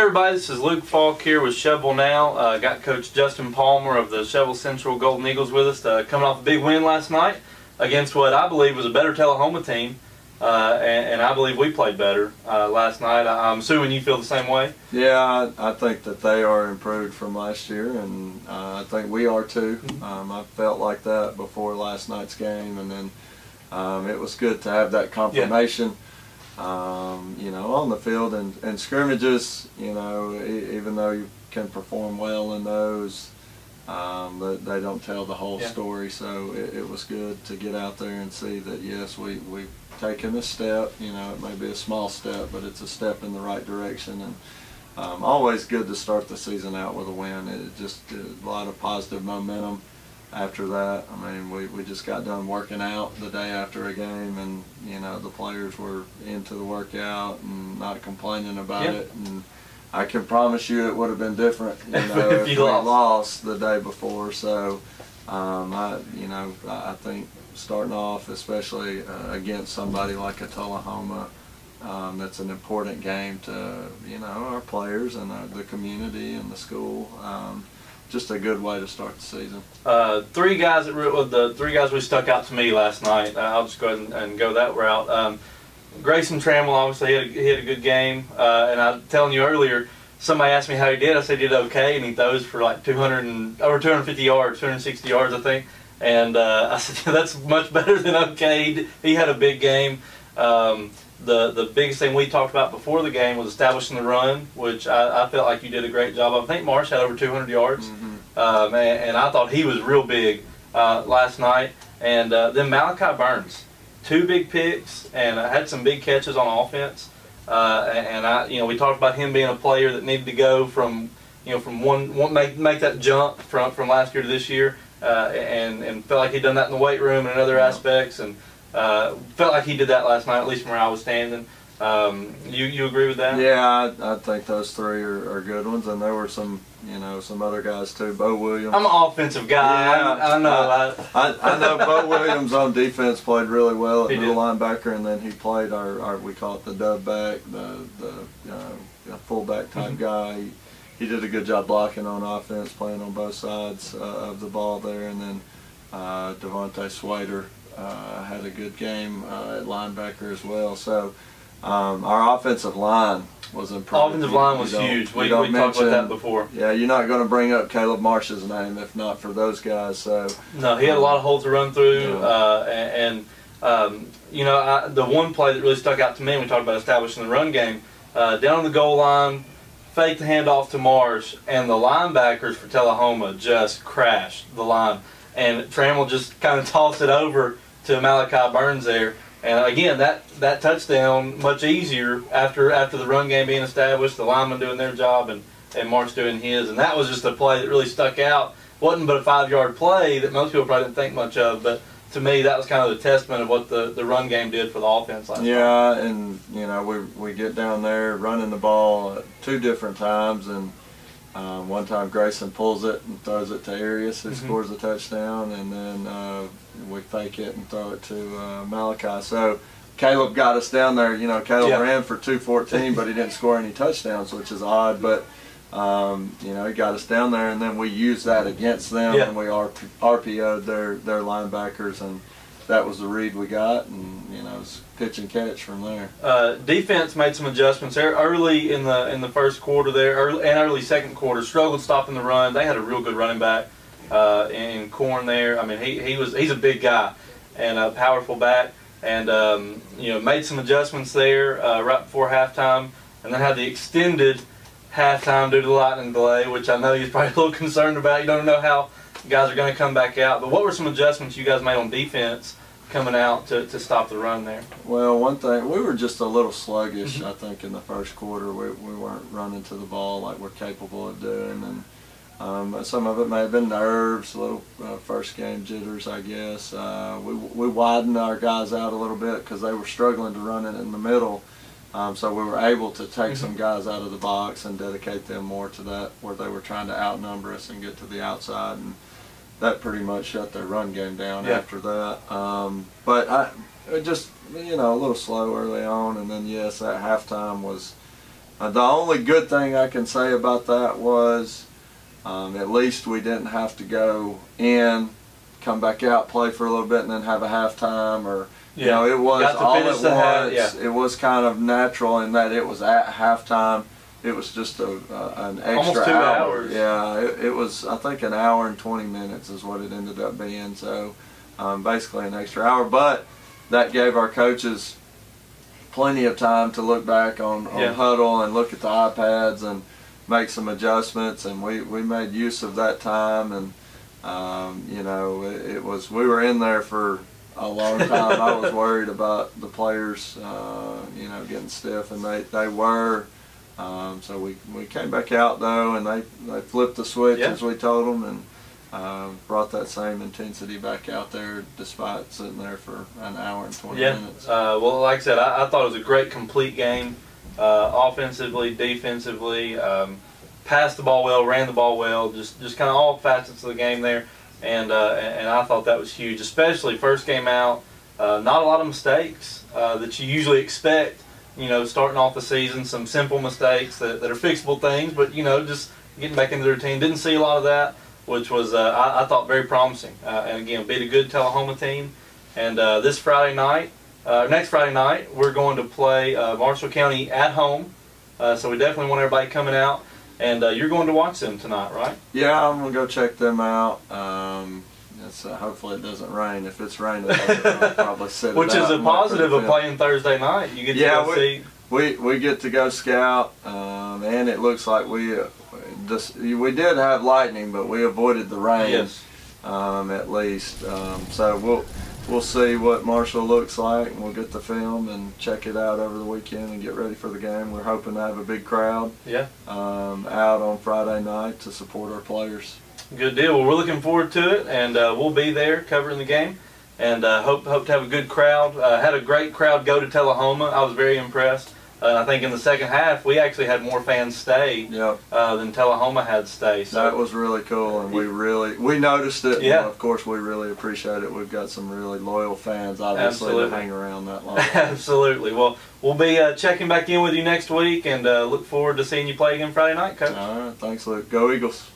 everybody, this is Luke Faulk here with Shelbyville now. Got Coach Justin Palmer of the Shelbyville Central Golden Eagles with us, coming off a big win last night against what I believe was a better Tullahoma team, and I believe we played better last night. I'm assuming you feel the same way? Yeah, I think that they are improved from last year, and I think we are too. I felt like that before last night's game, and then it was good to have that confirmation. Yeah. You know, on the field and scrimmages, you know, even though you can perform well in those, they don't tell the whole story. So it was good to get out there and see that, yes, we've taken a step. You know, it may be a small step, but it's a step in the right direction. And always good to start the season out with a win. It just a lot of positive momentum. After that, I mean, we just got done working out the day after a game, and you know the players were into the workout and not complaining about it. And I can promise you it would have been different, you know, if we lost the day before. So, I think starting off, especially against somebody like a Tullahoma, that's an important game to our players and the community and the school. Just a good way to start the season. Three guys that the three guys really stuck out to me last night. I'll just go ahead and go that route. Grayson Trammell, obviously, he had a good game. And I was telling you earlier, somebody asked me how he did. I said he did okay, and he throws for like over 250 yards, 260 yards, I think. And I said, yeah, that's much better than okay. He had a big game. The biggest thing we talked about before the game was establishing the run, which I felt like you did a great job of. I think Marsh had over 200 yards, and I thought he was real big last night. And then Malachi Burns, 2 big picks, and had some big catches on offense. We talked about him being a player that needed to go from make that jump from last year to this year, and felt like he'd done that in the weight room and in other aspects. And felt like he did that last night, at least from where I was standing. You agree with that? Yeah, I think those 3 are good ones, and there were some other guys too. Bo Williams. I'm an offensive guy. Yeah, I know. I know Bo Williams on defense played really well at middle linebacker, and then he played our we call it the dub back, the fullback type guy. He did a good job blocking on offense, playing on both sides of the ball there, and then Devontae Swader had a good game at linebacker as well. So our offensive line was improved. Offensive line was huge. We talked about that before. Yeah, you're not going to bring up Caleb Marsh's name if not for those guys. So no, he had a lot of holes to run through, the one play that really stuck out to me when we talked about establishing the run game, down on the goal line, faked the handoff to Marsh, and the linebackers for Tullahoma just crashed the line, and Trammell just kind of tossed it over to Malachi Burns there. And again, that touchdown much easier after the run game being established, the linemen doing their job and Marsh doing his. And that was just a play that really stuck out. Wasn't but a 5-yard play that most people probably didn't think much of, but to me that was kind of the testament of what the run game did for the offense last night. Yeah, and we get down there running the ball 2 different times, and one time Grayson pulls it and throws it to Arias, who scores a touchdown, and then we fake it and throw it to Malachi. So Caleb got us down there. Caleb ran for 214, but he didn't score any touchdowns, which is odd. But he got us down there, and then we used that against them, and we RPO'd their linebackers, and that was the read we got, and it was pitch and catch from there. Defense made some adjustments there early in the first quarter there, and early second quarter. Struggled stopping the run. They had a real good running back in Corn there. I mean, he's a big guy and a powerful back, and made some adjustments there right before halftime, and then had the extended halftime due to the lightning delay, which I know you're probably a little concerned about. You don't know how guys are going to come back out. But what were some adjustments you guys made on defense coming out to stop the run there? Well, one thing, we were just a little sluggish, I think, in the first quarter. We weren't running to the ball like we're capable of doing, and some of it may have been nerves, a little first game jitters, I guess. We widened our guys out a little bit because they were struggling to run it in the middle. So we were able to take some guys out of the box and dedicate them more to that, where they were trying to outnumber us and get to the outside, and that pretty much shut their run game down after that. But just a little slow early on, and then yes, that halftime was The only good thing I can say about that was at least we didn't have to go in, come back out, play for a little bit, and then have a halftime, or you know, it was all at once. It was kind of natural in that it was at halftime. It was just an extra almost 2 hours. Yeah, it was, I think, an hour and 20 minutes is what it ended up being. So basically an extra hour, but that gave our coaches plenty of time to look back on huddle and look at the iPads and make some adjustments, and we made use of that time. And you know, it was, we were in there for a long time. I was worried about the players, you know, getting stiff, and they were. So we came back out though, and they flipped the switch as we told them, and brought that same intensity back out there despite sitting there for an hour and 20 minutes. Well, like I said, I thought it was a great complete game, offensively, defensively, passed the ball well, ran the ball well, just kind of all facets of the game there, and I thought that was huge, especially first game out. Not a lot of mistakes that you usually expect. You know, starting off the season, some simple mistakes that are fixable things, but, you know, just getting back into the routine. Didn't see a lot of that, which was, I thought, very promising. And again, beat a good Tullahoma team. And this Friday night, next Friday night, we're going to play Marshall County at home. So we definitely want everybody coming out. And you're going to watch them tonight, right? Yeah, I'm going to go check them out. Hopefully it doesn't rain. If it's raining, I'll probably sit Which is a positive of playing Thursday night. You get to go see. We get to go scout, and it looks like we did have lightning, but we avoided the rain, at least. So we'll see what Marshall looks like, and we'll get the film and check it out over the weekend and get ready for the game. We're hoping to have a big crowd out on Friday night to support our players. Good deal. Well, we're looking forward to it, and we'll be there covering the game, and hope to have a good crowd. Had a great crowd go to Tullahoma. I was very impressed. I think in the second half we actually had more fans stay than Tullahoma had stay. So that was really cool, and we noticed it. And of course, we really appreciate it. We've got some really loyal fans, obviously, that hang around that long. Absolutely. Well, we'll be checking back in with you next week, and look forward to seeing you play again Friday night, Coach. All right. Thanks, Luke. Go Eagles.